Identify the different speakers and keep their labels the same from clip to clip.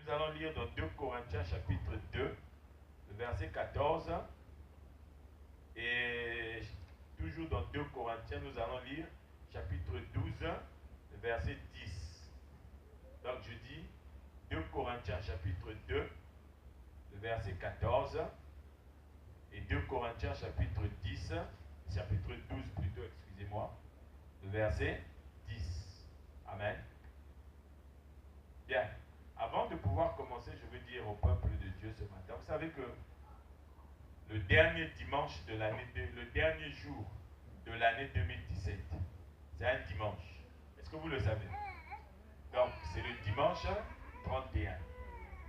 Speaker 1: nous allons lire dans 2 Corinthiens chapitre 2, le verset 14. Et toujours dans 2 Corinthiens, nous allons lire chapitre 12, le verset 10. Donc je dis 2 Corinthiens chapitre 2, le verset 14. Et 2 Corinthiens chapitre 10, chapitre 12 plutôt, excusez-moi, le verset 10. Amen. Bien. Avant de pouvoir commencer, je veux dire au peuple de Dieu ce matin, vous savez que le dernier dimanche de l'année, le dernier jour de l'année 2017, c'est un dimanche. Est-ce que vous le savez? Donc, c'est le dimanche 31.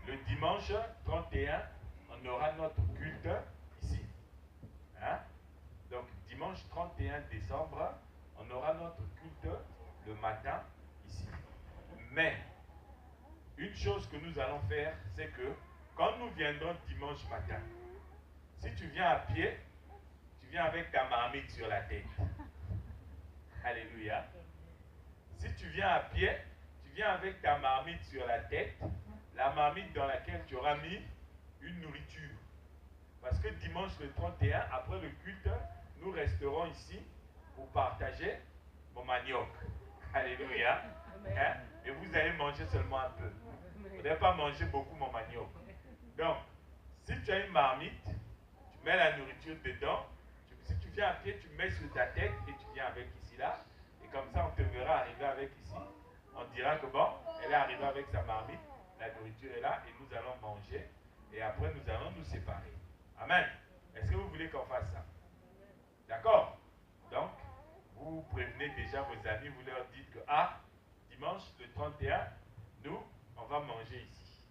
Speaker 1: Le dimanche 31, on aura notre culte ici. Hein? Donc, dimanche 31 décembre, on aura notre culte le matin ici. Mais, une chose que nous allons faire, c'est que quand nous viendrons dimanche matin, si tu viens à pied, tu viens avec ta marmite sur la tête. Alléluia. Si tu viens à pied, tu viens avec ta marmite sur la tête, la marmite dans laquelle tu auras mis une nourriture. Parce que dimanche le 31, après le culte, nous resterons ici pour partager mon manioc. Alléluia. Hein? Et vous allez manger seulement un peu. Vous n'allez pas manger beaucoup mon manioc. Donc, si tu as une marmite, tu mets la nourriture dedans. Si tu viens à pied, tu mets sur ta tête et tu viens avec ici là. Et comme ça, on te verra arriver avec ici. On dira que bon, elle est arrivée avec sa marmite, la nourriture est là et nous allons manger. Et après, nous allons nous séparer. Amen. Est-ce que vous voulez qu'on fasse ça? D'accord? Donc, vous prévenez déjà vos amis, vous leur dites que, dimanche le 31, nous, on va manger ici.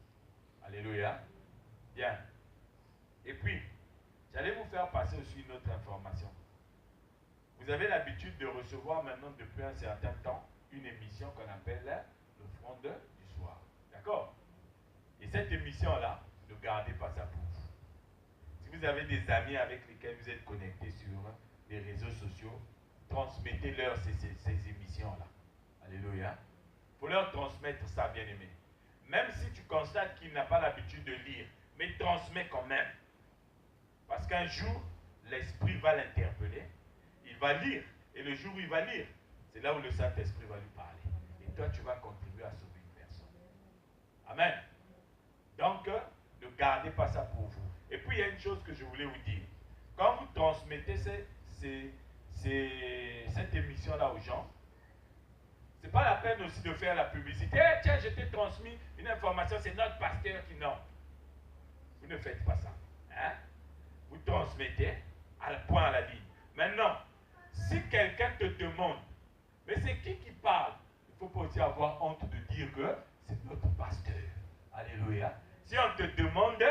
Speaker 1: Alléluia. Bien. Et puis, j'allais vous faire passer aussi une autre information. Vous avez l'habitude de recevoir maintenant depuis un certain temps une émission qu'on appelle le Fronde du soir. D'accord? Et cette émission-là, ne gardez pas ça pour vous. Si vous avez des amis avec lesquels vous êtes connectés sur les réseaux sociaux, transmettez-leur ces émissions-là. Alléluia. Il faut leur transmettre ça, bien aimé. Même si tu constates qu'il n'a pas l'habitude de lire, mais transmets quand même. Parce qu'un jour, l'Esprit va l'interpeller, il va lire, et le jour où il va lire, c'est là où le Saint-Esprit va lui parler. Et toi, tu vas contribuer à sauver une personne. Amen. Donc, ne gardez pas ça pour vous. Et puis, il y a une chose que je voulais vous dire. Quand vous transmettez cette émission-là aux gens, ce n'est pas la peine aussi de faire la publicité. Hey, tiens, je t'ai transmis une information, c'est notre pasteur qui... Non. Vous ne faites pas ça. Hein? Vous transmettez à la point à la ligne. Maintenant, si quelqu'un te demande, mais c'est qui parle? Il ne faut pas aussi avoir honte de dire que c'est notre pasteur. Alléluia. Si on te demande,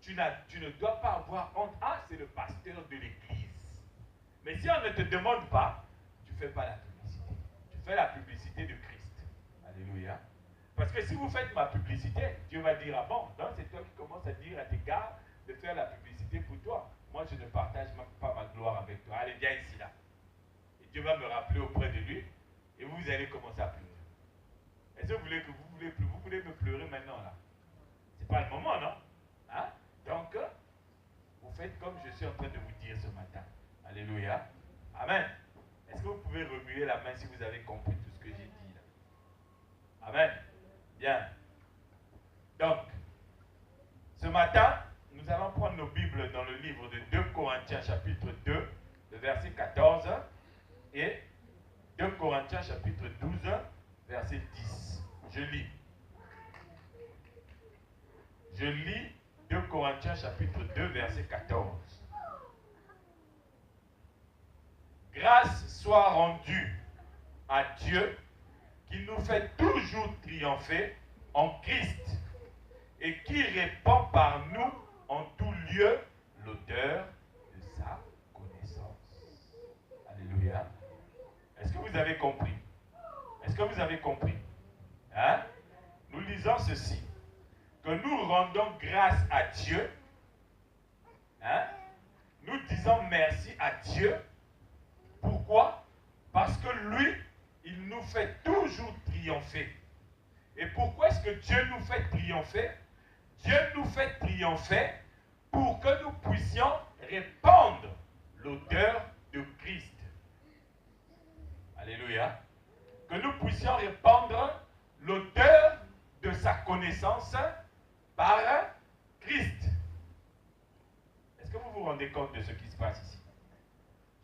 Speaker 1: tu ne dois pas avoir honte. C'est le pasteur de l'église. Mais si on ne te demande pas, tu ne fais pas la publicité. Tu fais la publicité de Christ. Alléluia. Parce que si vous faites ma publicité, Dieu va dire, bon, donc c'est toi qui commences à dire à tes gars de faire la publicité pour toi. Moi, je ne partage même pas ma gloire avec toi. Allez, viens ici, là. Et Dieu va me rappeler auprès de lui, et vous allez commencer à pleurer. Est-ce que vous voulez me pleurer maintenant, là? C'est pas le moment, non? Hein? Donc, vous faites comme je suis en train de vous dire ce matin. Alléluia. Amen. Est-ce que vous pouvez remuer la main si vous avez compris tout ce que j'ai dit, là? Amen. Bien. Donc, ce matin, nous allons prendre nos Bibles dans le livre de 2 Corinthiens chapitre 2, le verset 14, et 2 Corinthiens chapitre 12, verset 10. Je lis. Je lis 2 Corinthiens chapitre 2, verset 14. Grâce soit rendue à Dieu qui nous fait toujours triompher en Christ et qui répand par nous en tout lieu l'odeur de sa connaissance. Alléluia. Est-ce que vous avez compris? Est-ce que vous avez compris? Hein? Nous lisons ceci, que nous rendons grâce à Dieu. Hein? Nous disons merci à Dieu. Pourquoi? Parce que lui, il nous fait toujours triompher. Et pourquoi est-ce que Dieu nous fait triompher? Dieu nous fait triompher pour que nous puissions répandre l'odeur de Christ. Alléluia. Que nous puissions répandre l'odeur de sa connaissance par Christ. Est-ce que vous vous rendez compte de ce qui se passe ici?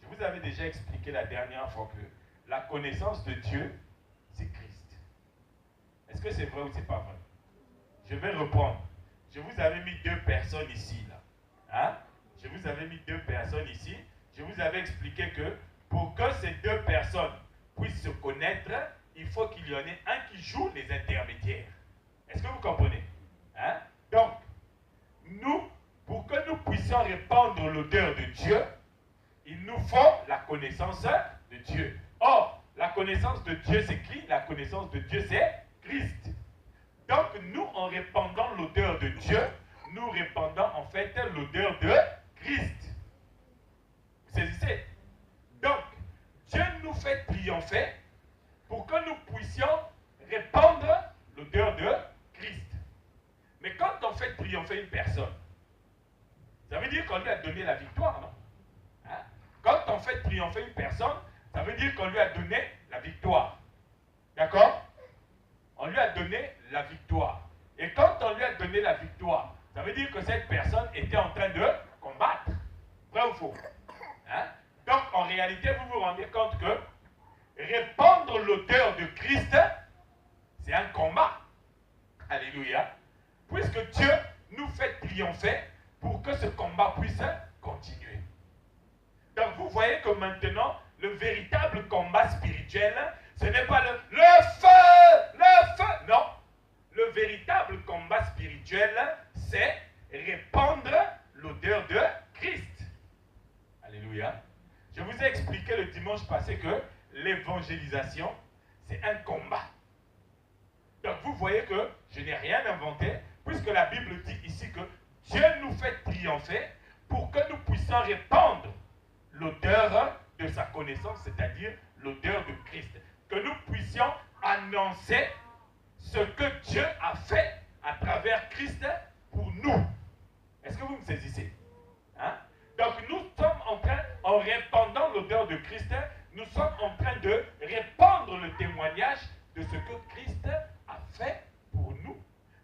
Speaker 1: Je vous avais déjà expliqué la dernière fois que la connaissance de Dieu, c'est Christ. Est-ce que c'est vrai ou c'est pas vrai? Je vais reprendre. Je vous avais mis deux personnes ici, là. Hein? Je vous avais mis deux personnes ici. Je vous avais expliqué que pour que ces deux personnes puissent se connaître, il faut qu'il y en ait un qui joue les intermédiaires. Est-ce que vous comprenez? Hein? Donc, nous, pour que nous puissions répandre l'odeur de Dieu, il nous faut la connaissance de Dieu. Or, la connaissance de Dieu, c'est qui? La connaissance de Dieu, c'est Christ. Donc, nous, en répandant l'odeur de Dieu, nous répandons en fait l'odeur de Christ. Vous saisissez? Donc, Dieu nous fait triompher pour que nous puissions répandre l'odeur de Christ. Mais quand on fait triompher une personne, ça veut dire qu'on lui a donné la victoire, non? Hein? Quand on fait triompher une personne, ça veut dire qu'on lui a donné la victoire. D'accord? On lui a donné la victoire. Et quand on lui a donné la victoire, ça veut dire que cette personne était en train de combattre. Vrai ou faux? Hein? Donc, en réalité, vous vous rendez compte que répandre l'odeur de Christ, c'est un combat. Alléluia. Puisque Dieu nous fait triompher pour que ce combat puisse continuer. Donc, vous voyez que maintenant, le véritable combat spirituel, ce n'est pas le feu, non. Le véritable combat spirituel, c'est répandre l'odeur de Christ. Alléluia. Je vous ai expliqué le dimanche passé que l'évangélisation, c'est un combat. Donc vous voyez que je n'ai rien inventé, puisque la Bible dit ici que Dieu nous fait triompher pour que nous puissions répandre l'odeur de sa connaissance, c'est-à-dire l'odeur de Christ. Que nous puissions annoncer ce que Dieu a fait à travers Christ pour nous. Est-ce que vous me saisissez? Hein? Donc nous sommes en train, en répandant l'odeur de Christ, nous sommes en train de répandre le témoignage de ce que Christ a fait pour nous.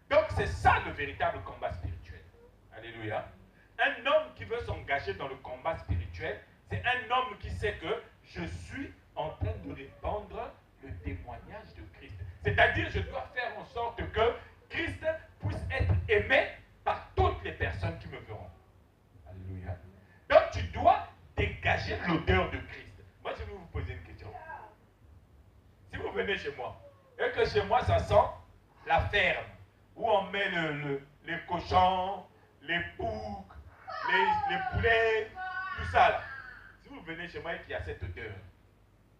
Speaker 1: Donc c'est ça le véritable combat spirituel. Alléluia. Un homme qui veut s'engager dans le combat spirituel, c'est un homme qui sait que je suis en train de répandre le témoignage de Christ. C'est-à-dire, je dois faire en sorte que Christ puisse être aimé par toutes les personnes qui me verront. Alléluia. Donc, tu dois dégager l'odeur de Christ. Moi, je vais vous poser une question. Si vous venez chez moi, et que chez moi, ça sent la ferme, où on met les cochons, les boucs, les poulets, tout ça là. Si vous venez chez moi et qu'il y a cette odeur,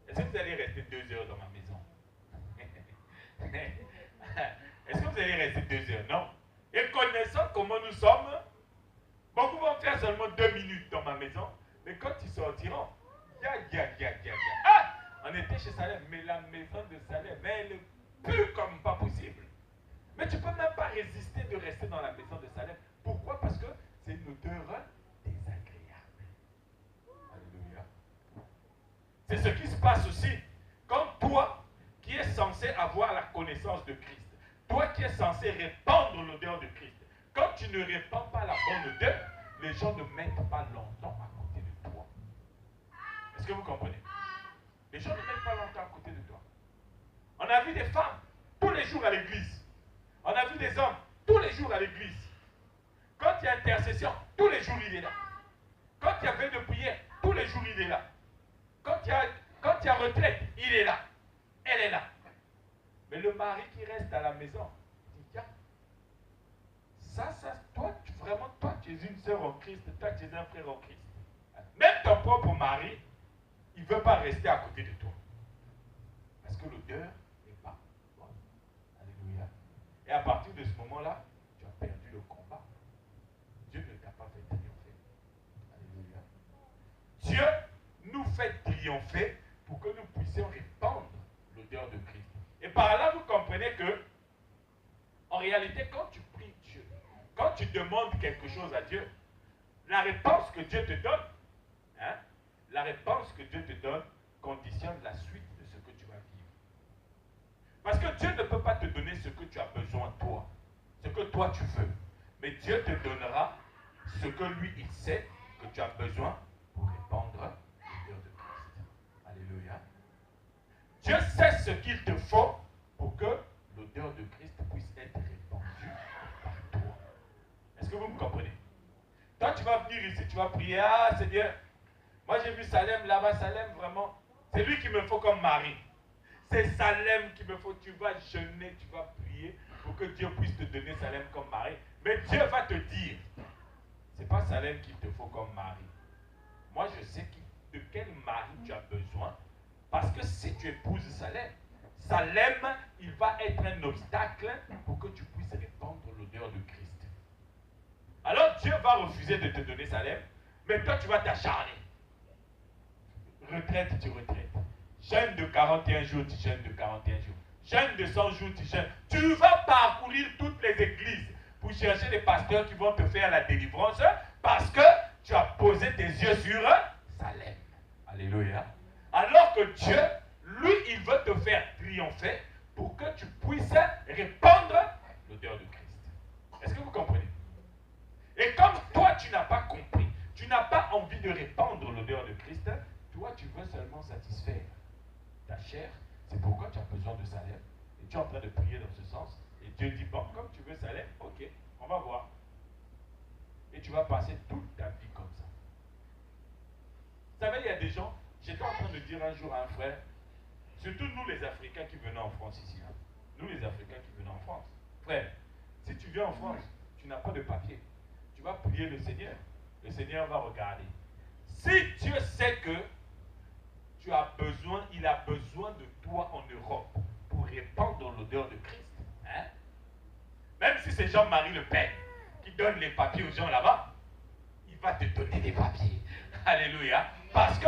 Speaker 1: est-ce que vous allez rester 2 heures dans ma maison? Est-ce que vous allez rester 2 heures? Non. Et connaissant comment nous sommes, beaucoup vont faire seulement 2 minutes dans ma maison, mais quand ils sortiront, ah, on était chez Salem, mais la maison de Salem, elle pue comme pas possible. Mais tu ne peux même pas résister de rester dans la maison de Salem. Pourquoi? Parce que c'est une odeur désagréable. Alléluia. C'est ce qui se passe aussi. Quand toi, qui es censé avoir la connaissance de Christ, toi qui es censé répandre l'odeur de Christ, quand tu ne répands pas la bonne odeur, les gens ne mettent pas longtemps à côté de toi. Est-ce que vous comprenez? Les gens ne mettent pas longtemps à côté de toi. On a vu des femmes tous les jours à l'église. On a vu des hommes tous les jours à l'église. Quand il y a intercession, tous les jours il est là. Quand il y a veille de prière, tous les jours il est là. Quand il y a retraite, il est là. Elle est là. Mais le mari qui reste à la maison, dit, tiens, toi, vraiment, toi, tu es une sœur en Christ, toi, tu es un frère en Christ. Même ton propre mari, il ne veut pas rester à côté de toi. Parce que l'odeur n'est pas bonne. Alléluia. Et à partir de ce moment-là, tu as perdu le combat. Dieu ne t'a pas fait triompher. Alléluia. Dieu nous fait triompher pour que nous puissions répandre l'odeur de Christ. Et par là, vous comprenez que En réalité, quand tu pries Dieu, quand tu demandes quelque chose à Dieu, la réponse que Dieu te donne, hein, la réponse que Dieu te donne conditionne la suite de ce que tu vas vivre. Parce que Dieu ne peut pas te donner ce que tu as besoin toi, ce que toi tu veux. Mais Dieu te donnera ce que lui, il sait que tu as besoin pour répandre l'odeur de Christ. Alléluia. Dieu sait ce qu'il te faut pour que l'odeur de Christ puisse être répandue par toi. Est-ce que vous me comprenez? Toi, tu vas venir ici, tu vas prier. Ah, Seigneur, moi j'ai vu Salem là-bas. Salem, vraiment, c'est lui qu'il me faut comme mari. C'est Salem qu'il me faut. Tu vas jeûner, tu vas prier pour que Dieu puisse te donner Salem comme mari. Mais Dieu va te dire, c'est pas Salem qu'il te faut comme mari. Moi, je sais de quel mari tu as besoin. Parce que si tu épouses Salem, Salem, il va être un obstacle pour que tu puisses répandre l'odeur de Christ. Alors Dieu va refuser de te donner Salem, mais toi tu vas t'acharner. Retraite, tu retraites. Jeûne de 41 jours, tu jeûnes de 41 jours. Jeûne de 100 jours, tu jeûnes. Tu vas parcourir toutes les églises pour chercher des pasteurs qui vont te faire la délivrance parce que tu as posé tes yeux sur Salem. Alléluia. Alors que Dieu, lui, il veut te faire triompher pour que tu puisses répandre l'odeur de Christ. Est-ce que vous comprenez? Et comme toi, tu n'as pas compris, tu n'as pas envie de répandre l'odeur de Christ, toi, tu veux seulement satisfaire ta chair. C'est pourquoi tu as besoin de Salem. Et tu es en train de prier dans ce sens. Et Dieu dit, bon, comme tu veux Salem, ok, on va voir. Et tu vas passer toute ta vie comme ça. Vous savez, il y a des gens, j'étais en train de dire un jour à un frère, surtout nous les Africains qui venons en France ici, hein, nous les Africains qui venons en France, frère, si tu viens en France, tu n'as pas de papier, tu vas prier le Seigneur va regarder. Si Dieu sait que tu as besoin, il a besoin de toi en Europe pour répandre l'odeur de Christ, hein? Même si c'est Jean-Marie Le Pen qui donne les papiers aux gens là-bas, il va te donner des papiers. Alléluia. Parce que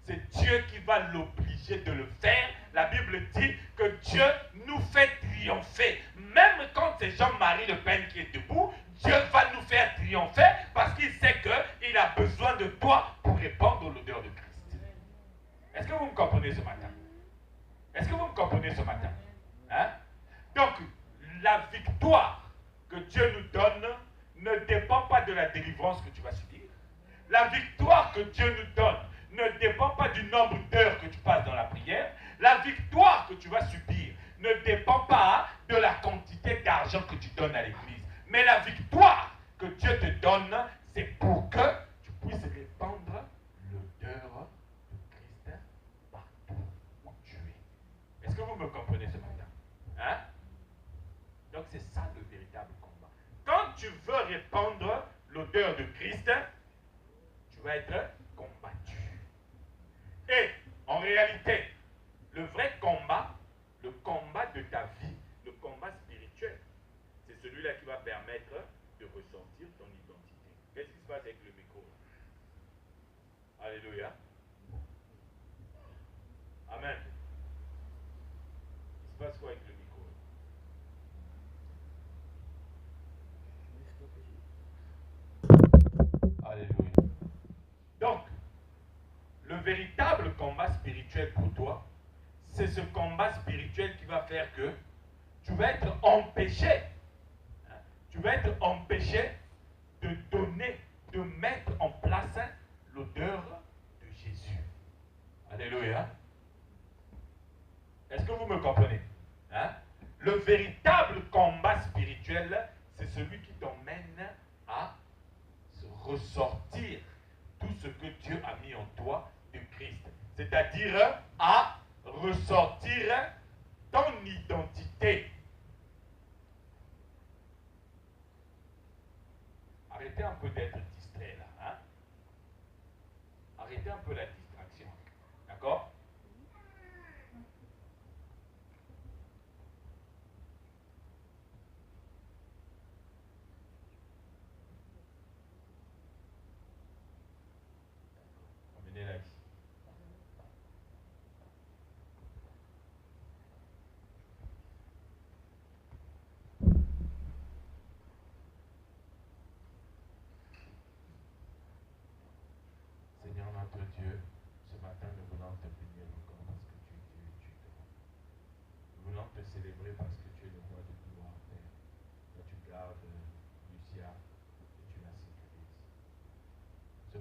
Speaker 1: c'est Dieu qui va l'obliger de le faire. La Bible dit que Dieu nous fait triompher. Même quand c'est Jean-Marie Le Pen qui est debout, Dieu va nous faire triompher parce qu'il sait qu'il a besoin de toi pour répandre l'odeur de Christ. Est-ce que vous me comprenez ce matin? Est-ce que vous me comprenez ce matin? Hein? Donc, la victoire que Dieu nous donne ne dépend pas de la délivrance que tu vas subir. La victoire que Dieu nous donne ne dépend pas du nombre d'heures que tu passes dans la prière. La victoire que tu vas subir ne dépend pas de la quantité d'argent que tu donnes à l'église. Mais la victoire que Dieu te donne, c'est pour que tu puisses répandre l'odeur de Christ partout où tu es. Est-ce que vous me comprenez ce matin? Hein? Donc c'est ça le véritable combat. Quand tu veux répandre l'odeur de Christ, tu vas être combattu. Et en réalité, le vrai combat, le combat de ta vie, le combat spirituel, c'est celui-là qui va permettre de ressortir ton identité. Qu'est-ce qui se passe avec le micro? Alléluia. Amen. Il se passe quoi avec le micro? Alléluia. Donc, le véritable combat spirituel pour toi, c'est ce combat spirituel qui va faire que tu vas être empêché. Tu vas être empêché de donner, de mettre en place l'odeur de Jésus. Alléluia. Est-ce que vous me comprenez? Hein? Le véritable combat spirituel, c'est celui qui t'emmène à ressortir tout ce que Dieu a mis en toi de Christ. C'est-à-dire à ressortir ton identité. Arrêtez un peu d'être distrait là. Hein? Arrêtez un peu la distraction. D'accord? Emmenez-la ici.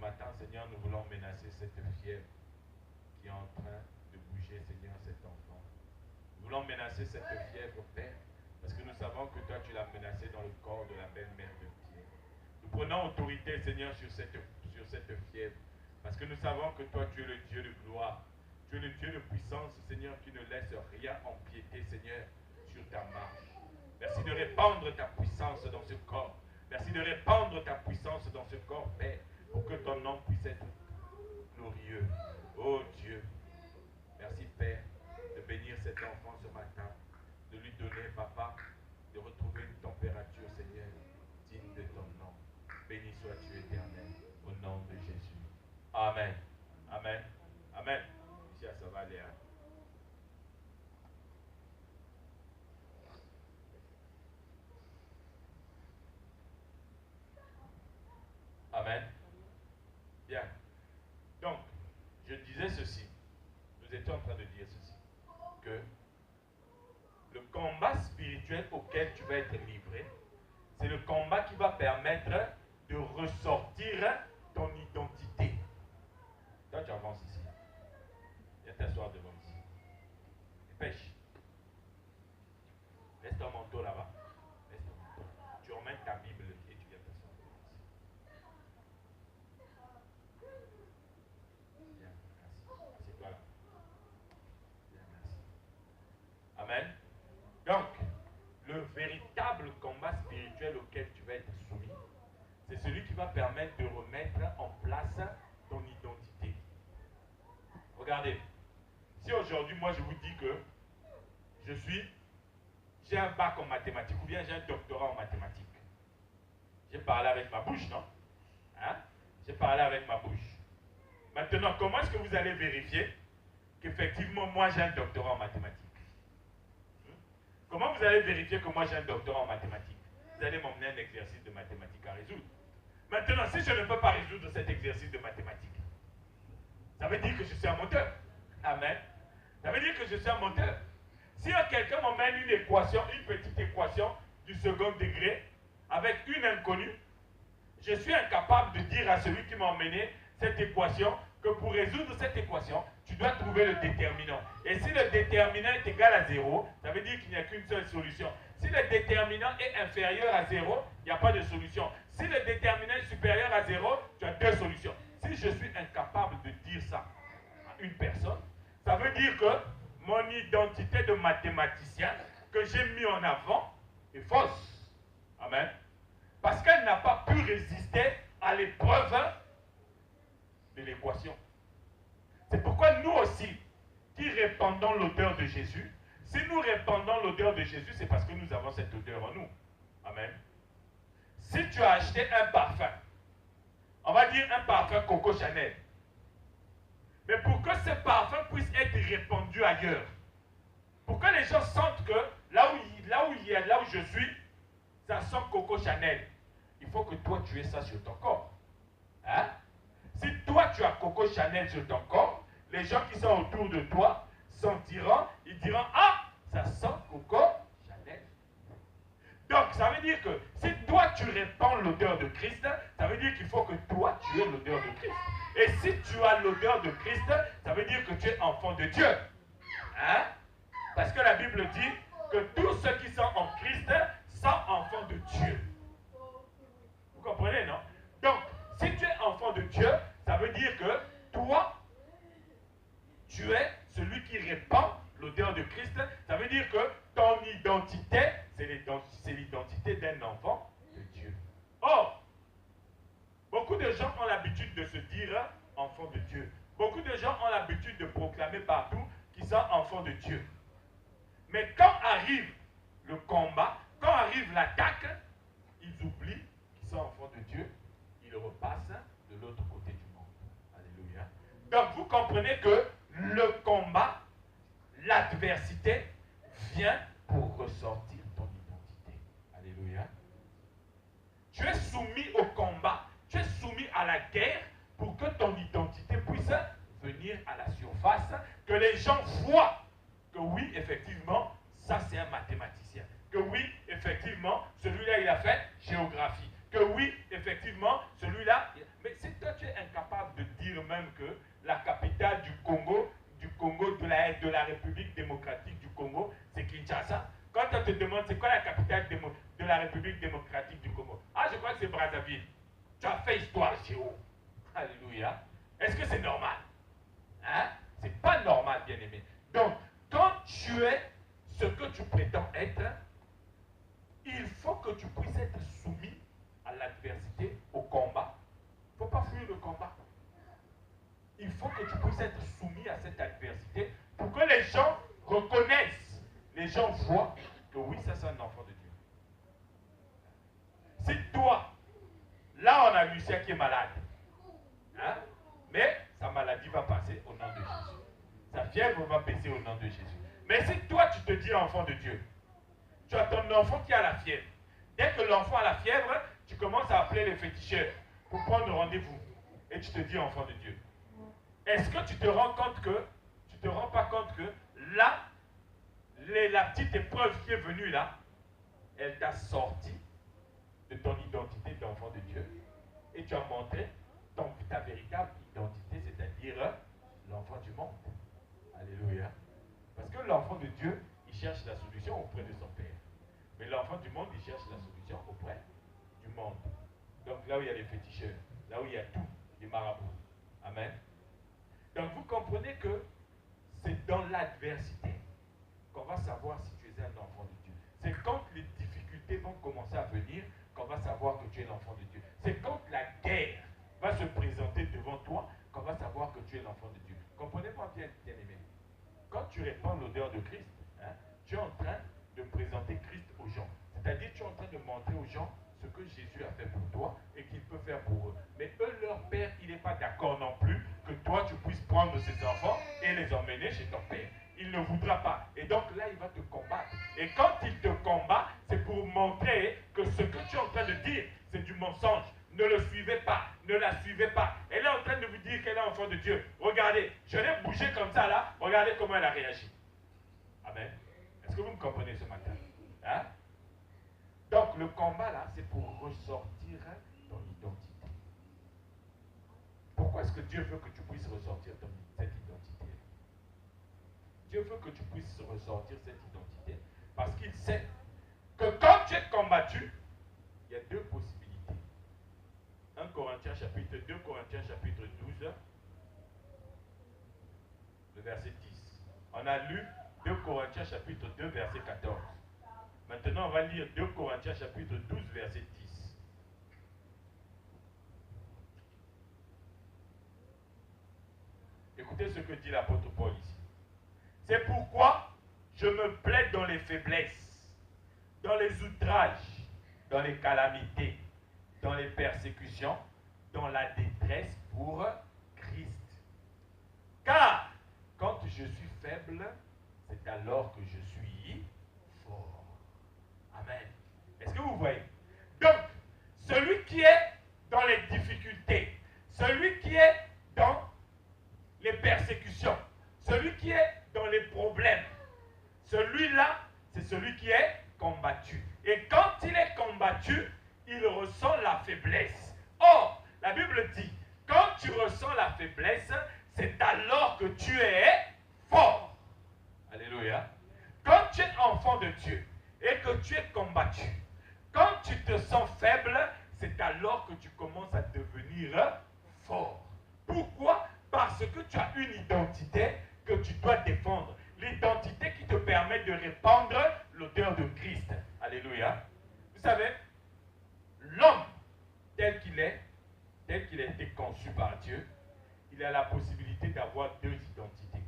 Speaker 1: matin, Seigneur, nous voulons menacer cette fièvre qui est en train de bouger, Seigneur, cet enfant. Nous voulons menacer cette fièvre, Père, parce que nous savons que toi, tu l'as menacé dans le corps de la belle-mère de Pierre. Nous prenons autorité, Seigneur, sur cette fièvre, parce que nous savons que toi, tu es le Dieu de gloire. Tu es le Dieu de puissance, Seigneur, qui ne laisse rien empiéter, Seigneur, sur ta marche. Merci de répandre ta puissance dans ce corps. Merci de répandre ta puissance dans ce corps, Père, pour que ton nom puisse être glorieux. Oh Dieu, merci Père, de bénir cet enfant ce matin, de lui donner, Papa, de retrouver une température, Seigneur, digne de ton nom. Béni sois-tu éternel, au nom de Jésus. Amen. Amen. Amen. Ici, ça va aller. Amen. Bien. Donc, je disais ceci. Nous étions en train de dire ceci. Que le combat spirituel auquel tu vas être livré, c'est le combat qui va permettre de ressortir ton identité. Toi, tu avances ici. Viens t'asseoir devant ici. Dépêche. Laisse ton manteau là-bas. Laisse ton manteau. Tu emmènes ta Bible et tu viens t'asseoir devant ici. Bien, merci. Assieds-toi là. Bien, merci. Amen. Donc, le véritable combat spirituel auquel tu vas être soumis, c'est celui qui va permettre de remettre en place ton identité. Regardez, si aujourd'hui, moi, je vous dis que j'ai un bac en mathématiques ou bien j'ai un doctorat en mathématiques, j'ai parlé avec ma bouche, non? Hein? J'ai parlé avec ma bouche. Maintenant, comment est-ce que vous allez vérifier qu'effectivement, moi, j'ai un doctorat en mathématiques? Comment vous allez vérifier que moi, j'ai un doctorat en mathématiques? Vous allez m'emmener un exercice de mathématiques à résoudre. Maintenant, si je ne peux pas résoudre cet exercice de mathématiques, ça veut dire que je suis un menteur. Amen. Ça veut dire que je suis un menteur. Si quelqu'un m'emmène une équation, une petite équation du second degré, avec une inconnue, je suis incapable de dire à celui qui m'a emmené cette équation que pour résoudre cette équation, tu dois trouver le déterminant. Et si le déterminant est égal à 0, ça veut dire qu'il n'y a qu'une seule solution. Si le déterminant est inférieur à 0, il n'y a pas de solution. Si le déterminant est supérieur à 0, tu as deux solutions. Si je suis incapable de dire ça à une personne, ça veut dire que mon identité de mathématicien que j'ai mis en avant est fausse. Amen. Parce qu'elle n'a pas pu résister à l'épreuve de l'équation. C'est pourquoi nous aussi, qui répandons l'odeur de Jésus, si nous répandons l'odeur de Jésus, c'est parce que nous avons cette odeur en nous. Amen. Si tu as acheté un parfum, on va dire un parfum Coco Chanel, mais pour que ce parfum puisse être répandu ailleurs, pour que les gens sentent que là où je suis, ça sent Coco Chanel, il faut que toi tu aies ça sur ton corps. Hein? Si toi tu as Coco Chanel sur ton corps, les gens qui sont autour de toi sentiront, ils diront, ah, ça sent Coco Chanel. Donc ça veut dire que si toi tu répands l'odeur de Christ, ça veut dire qu'il faut que toi tu aies l'odeur de Christ. Et si tu as l'odeur de Christ, ça veut dire que tu es enfant de Dieu. Hein? Parce que la Bible dit que tous ceux qui sont en Christ sont enfants de Dieu. Vous comprenez, non? Donc, si tu es enfant de Dieu, ça veut dire que toi, tu es celui qui répand l'odeur de Christ. Ça veut dire que ton identité, c'est l'identité d'un enfant de Dieu. Or, beaucoup de gens ont l'habitude de se dire enfants de Dieu. Beaucoup de gens ont l'habitude de proclamer partout qu'ils sont enfants de Dieu. Mais quand arrive le combat, quand arrive l'attaque, ils oublient qu'ils sont enfants de Dieu. Ils repassent de l'autre côté du monde. Alléluia. Donc vous comprenez que le combat, l'adversité vient pour ressortir ton identité. Alléluia. Tu es soumis au combat. Tu es soumis à la guerre pour que ton identité puisse venir à la surface, que les gens voient que oui, effectivement, ça c'est un mathématicien. Que oui, effectivement, celui-là il a fait géographie. Que oui, effectivement, celui-là... Mais si toi tu es incapable la République démocratique du Congo. Ah, je crois que c'est Brazzaville. Tu as fait histoire chez vous. Alléluia. Est-ce que c'est normal? Hein? C'est pas normal, bien-aimé. Donc, quand tu es ce que tu prétends être, il faut que tu puisses être soumis à l'adversité, au combat. Il ne faut pas fuir le combat. Il faut que tu puisses être soumis à cette adversité pour que les gens reconnaissent, les gens voient que oui, ça c'est un enfant de Dieu. Si toi, là on a Lucien qui est malade, hein, mais sa maladie va passer au nom de Jésus. Sa fièvre va baisser au nom de Jésus. Mais si toi tu te dis enfant de Dieu, tu as ton enfant qui a la fièvre. Dès que l'enfant a la fièvre, tu commences à appeler les féticheurs pour prendre rendez-vous. Et tu te dis enfant de Dieu. Est-ce que tu te rends compte que, tu te rends pas compte que là, la petite épreuve qui est venue là, elle t'a sorti de ton identité d'enfant de Dieu et tu as montré ta véritable identité, c'est-à-dire l'enfant du monde. Alléluia. Parce que l'enfant de Dieu, il cherche la solution auprès de son Père. Mais l'enfant du monde, il cherche la solution auprès du monde. Donc là où il y a les féticheurs, là où il y a tout, les marabouts. Amen. Donc vous comprenez que c'est dans l'adversité qu'on va savoir si tu es un enfant de Dieu. C'est quand les difficultés vont commencer à venir qu'on va savoir que tu es l'enfant de Dieu. C'est quand la guerre va se présenter devant toi qu'on va savoir que tu es l'enfant de Dieu. Comprenez-moi bien, bien-aimé. Quand tu répands l'odeur de Christ, hein, tu es en train de présenter Christ aux gens. C'est-à-dire tu es en train de montrer aux gens ce que Jésus a fait pour toi et qu'il peut faire pour eux. Mais eux, leur père, il n'est pas d'accord non plus que toi, tu puisses prendre ces enfants et les emmener chez ton père. Il ne voudra pas. Et donc là, il va te combattre. Et quand il te combat, c'est pour montrer que ce que tu es en train de dire, c'est du mensonge. Ne le suivez pas. Ne la suivez pas. Elle est en train de vous dire qu'elle est enfant de Dieu. Regardez, je l'ai bougé comme ça là. Regardez comment elle a réagi. Amen. Est-ce que vous me comprenez ce matin? Hein? Donc le combat là, c'est pour ressortir ton identité. Pourquoi est-ce que Dieu veut que tu puisses ressortir cette identité? Dieu veut que tu puisses ressortir cette identité parce qu'il sait que quand tu es combattu, il y a deux possibilités. 2 Corinthiens chapitre 12, le verset 10. On a lu 2 Corinthiens chapitre 2, verset 14. Maintenant, on va lire 2 Corinthiens chapitre 12, verset 10. Écoutez ce que dit l'apôtre Paul ici. C'est pourquoi je me plais dans les faiblesses, dans les outrages, dans les calamités, dans les persécutions, dans la détresse pour Christ. Car quand je suis faible, c'est alors que je suis fort. Amen. Est-ce que vous voyez? Donc, celui qui est dans les difficultés, celui qui est dans les persécutions, celui qui est dans les problèmes, celui-là, c'est celui qui est combattu. Et quand il est combattu, il ressent la faiblesse. Or, la Bible dit, quand tu ressens la faiblesse, c'est alors que tu es fort. Alléluia. Quand tu es enfant de Dieu et que tu es combattu, quand tu te sens faible, c'est alors que tu commences à devenir fort. Pourquoi? Parce que tu as une identité que tu dois défendre. L'identité qui te permet de répandre l'odeur de Christ. Alléluia. Vous savez, l'homme tel qu'il a été conçu par Dieu, il a la possibilité d'avoir deux identités.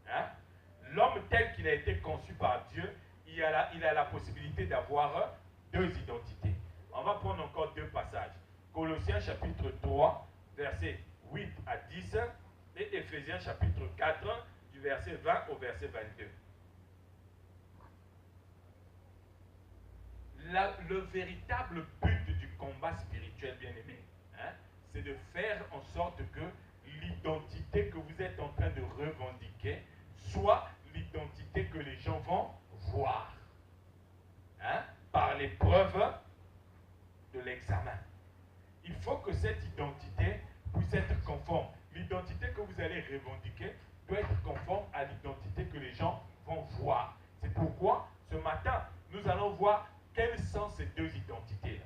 Speaker 1: Hein? L'homme tel qu'il a été conçu par Dieu, il a la possibilité d'avoir deux identités. On va prendre encore deux passages. Colossiens chapitre 3, versets 8 à 10 et Éphésiens chapitre 4, du verset 20 au verset 22. Le véritable but du combat spirituel, bien-aimé, hein, c'est de faire en sorte que l'identité que vous êtes en train de revendiquer soit l'identité que les gens vont voir, hein, par l'épreuve de l'examen. Il faut que cette identité puisse être conforme. L'identité que vous allez revendiquer doit être conforme à l'identité que les gens vont voir. C'est pourquoi ce matin, nous allons voir quelles sont ces deux identités-là?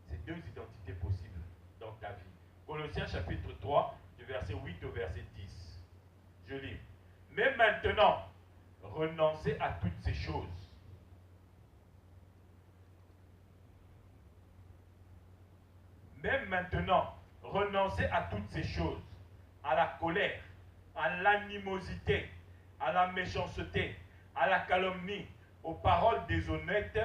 Speaker 1: Ces deux identités possibles dans ta vie. Colossiens chapitre 3, du verset 8 au verset 10. Je lis. Mais maintenant, renoncez à toutes ces choses. Mais maintenant, renoncez à toutes ces choses. À la colère, à l'animosité, à la méchanceté, à la calomnie, aux paroles déshonnêtes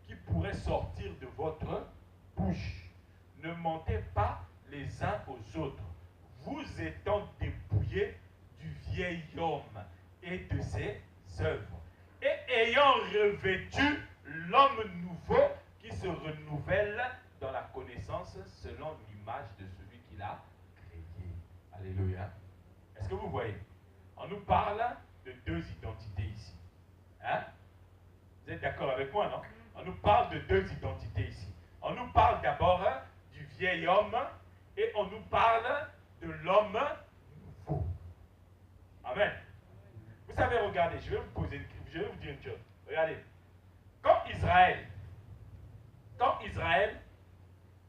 Speaker 1: qui pourraient sortir de votre bouche. Ne mentez pas les uns aux autres, vous étant dépouillés du vieil homme et de ses œuvres, et ayant revêtu l'homme nouveau qui se renouvelle dans la connaissance selon l'image de celui qui l'a créé. Alléluia. Est-ce que vous voyez? On nous parle de deux identités ici. Hein? Vous êtes d'accord avec moi, non? On nous parle de deux identités ici. On nous parle d'abord du vieil homme et on nous parle de l'homme nouveau. Amen. Vous savez, regardez, je vais vous dire une chose. Regardez. Quand Israël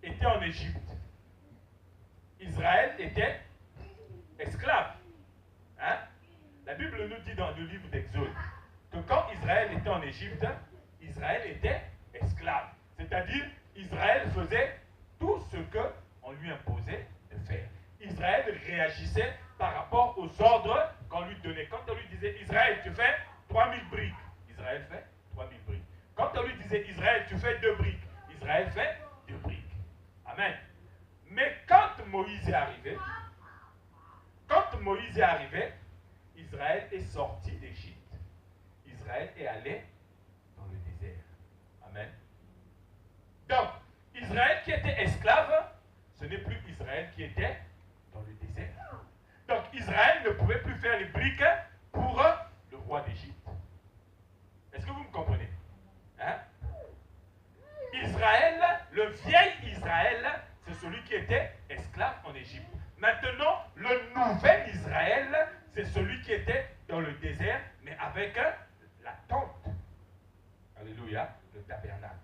Speaker 1: était en Égypte, Israël était esclave. Hein? La Bible nous dit dans le livre d'Exode que quand Israël était en Égypte, Israël était esclave. C'est-à-dire, Israël faisait tout ce qu'on lui imposait de faire. Israël réagissait par rapport aux ordres qu'on lui donnait. Quand on lui disait, Israël, tu fais 3000 briques, Israël fait 3000 briques. Quand on lui disait, Israël, tu fais 2 briques, Israël fait 2 briques. Amen. Mais quand Moïse est arrivé, Israël est sorti d'Égypte. Israël est allé dans le désert. Amen. Donc, Israël qui était esclave, ce n'est plus Israël qui était dans le désert. Donc, Israël ne pouvait plus faire les briques pour le roi d'Égypte. Est-ce que vous me comprenez? Hein? Israël, le vieil Israël, c'est celui qui était esclave en Égypte. Maintenant, le nouvel Israël, c'est celui qui était dans le désert, mais avec la tente. Alléluia, le tabernacle.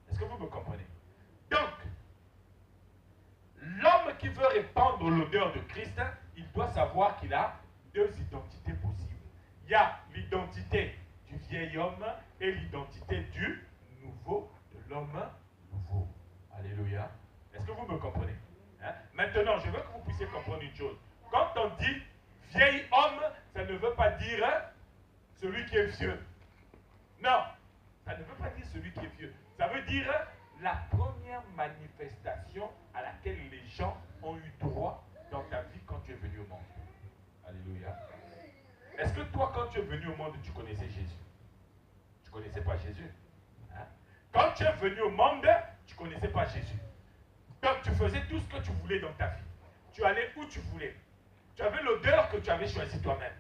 Speaker 1: Est-ce que vous me comprenez? Donc, l'homme qui veut répandre l'odeur de Christ, il doit savoir qu'il a deux identités possibles. Il y a l'identité du vieil homme et l'identité du nouveau, de l'homme nouveau. Alléluia. Est-ce que vous me comprenez? Hein? Maintenant, je veux que vous puissiez comprendre une chose. Quand on dit vieil homme, ça ne veut pas dire celui qui est vieux. Non, ça ne veut pas dire celui qui est vieux. Ça veut dire la première manifestation à laquelle les gens ont eu droit dans ta vie quand tu es venu au monde. Alléluia. Est-ce que toi, quand tu es venu au monde, tu connaissais Jésus? Tu ne connaissais pas Jésus? Hein? Quand tu es venu au monde, tu ne connaissais pas Jésus. Donc tu faisais tout ce que tu voulais dans ta vie. Tu allais où tu voulais. Tu avais l'odeur que tu avais choisie toi-même.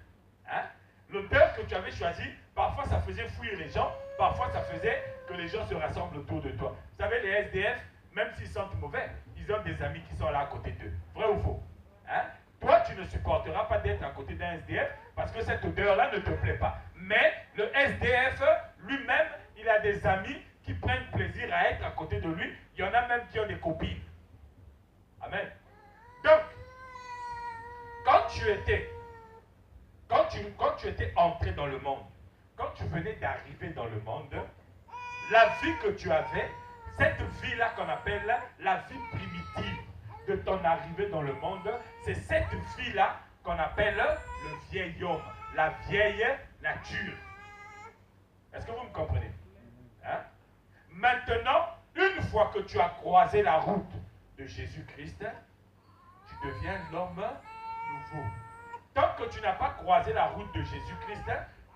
Speaker 1: Hein? L'odeur que tu avais choisie, parfois ça faisait fuir les gens, parfois ça faisait que les gens se rassemblent autour de toi. Vous savez, les SDF, même s'ils sentent mauvais, ils ont des amis qui sont là à côté d'eux. Vrai ou faux? Hein? Toi, tu ne supporteras pas d'être à côté d'un SDF parce que cette odeur-là ne te plaît pas. Mais le SDF lui-même, il a des amis qui prennent plaisir à être à côté de lui. Il y en a même qui ont des copines. Amen. Donc, quand tu étais entré dans le monde, quand tu venais d'arriver dans le monde, la vie que tu avais, cette vie-là qu'on appelle la vie primitive de ton arrivée dans le monde, c'est cette vie-là qu'on appelle le vieil homme, la vieille nature. Est-ce que vous me comprenez? Hein? Maintenant, une fois que tu as croisé la route de Jésus-Christ, tu deviens l'homme nouveau. Tant que tu n'as pas croisé la route de Jésus-Christ,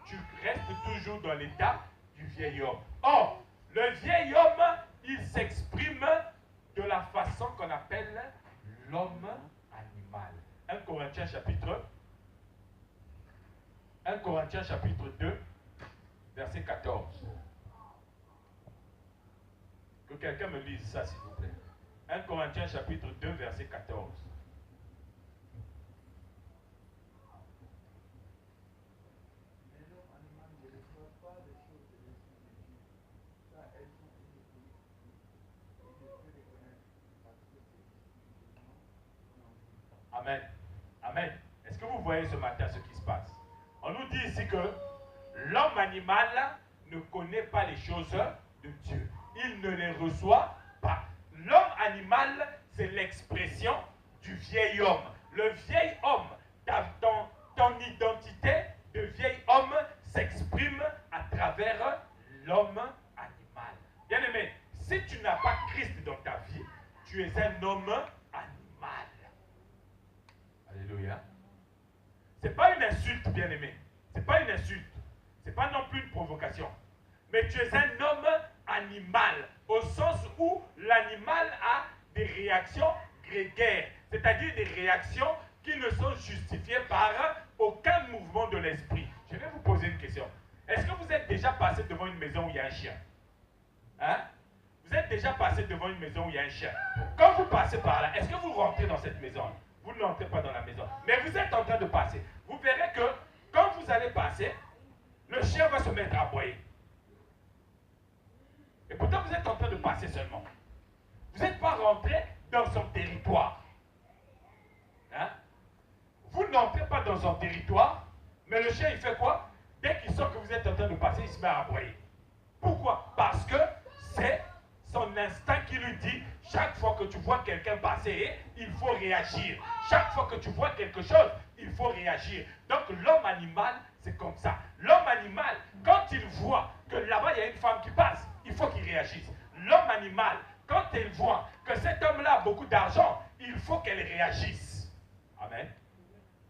Speaker 1: tu restes toujours dans l'état du vieil homme. Or, le vieil homme, il s'exprime de la façon qu'on appelle l'homme animal. 1 Corinthiens chapitre 2, verset 14. Que quelqu'un me lise ça, s'il vous plaît. 1 Corinthiens chapitre 2, verset 14. Amen. Est-ce que vous voyez ce matin ce qui se passe? On nous dit ici que l'homme animal ne connaît pas les choses de Dieu. Il ne les reçoit pas. L'homme animal, c'est l'expression du vieil homme. Le vieil homme, ton identité de vieil homme s'exprime à travers l'homme animal. Bien aimé, si tu n'as pas Christ dans ta vie, tu es un homme animal. Alléluia. Ce n'est pas une insulte, bien aimé. Ce n'est pas une insulte. Ce n'est pas non plus une provocation. Mais tu es un homme animal, au sens où l'animal a des réactions grégaires, c'est-à-dire des réactions qui ne sont justifiées par aucun mouvement de l'esprit. Je vais vous poser une question. Est-ce que vous êtes déjà passé devant une maison où il y a un chien? Hein? Vous êtes déjà passé devant une maison où il y a un chien. Quand vous passez par là, est-ce que vous rentrez dans cette maison? Vous n'entrez pas dans la maison. Mais vous êtes en train de passer. Vous verrez que quand vous allez passer, le chien va se mettre à aboyer. Et pourtant, vous êtes en train de passer seulement. Vous n'êtes pas rentré dans son territoire. Hein? Vous n'entrez pas dans son territoire, mais le chien, il fait quoi? Dès qu'il sent que vous êtes en train de passer, il se met à aboyer. Pourquoi? Parce que c'est son instinct qui lui dit, chaque fois que tu vois quelqu'un passer, il faut réagir. Chaque fois que tu vois quelque chose, il faut réagir. Donc l'homme animal, c'est comme ça. L'homme animal, quand il voit que là-bas, il y a une femme qui passe, il faut qu'il réagisse. L'homme animal, quand il voit que cet homme-là a beaucoup d'argent, il faut qu'elle réagisse. Amen.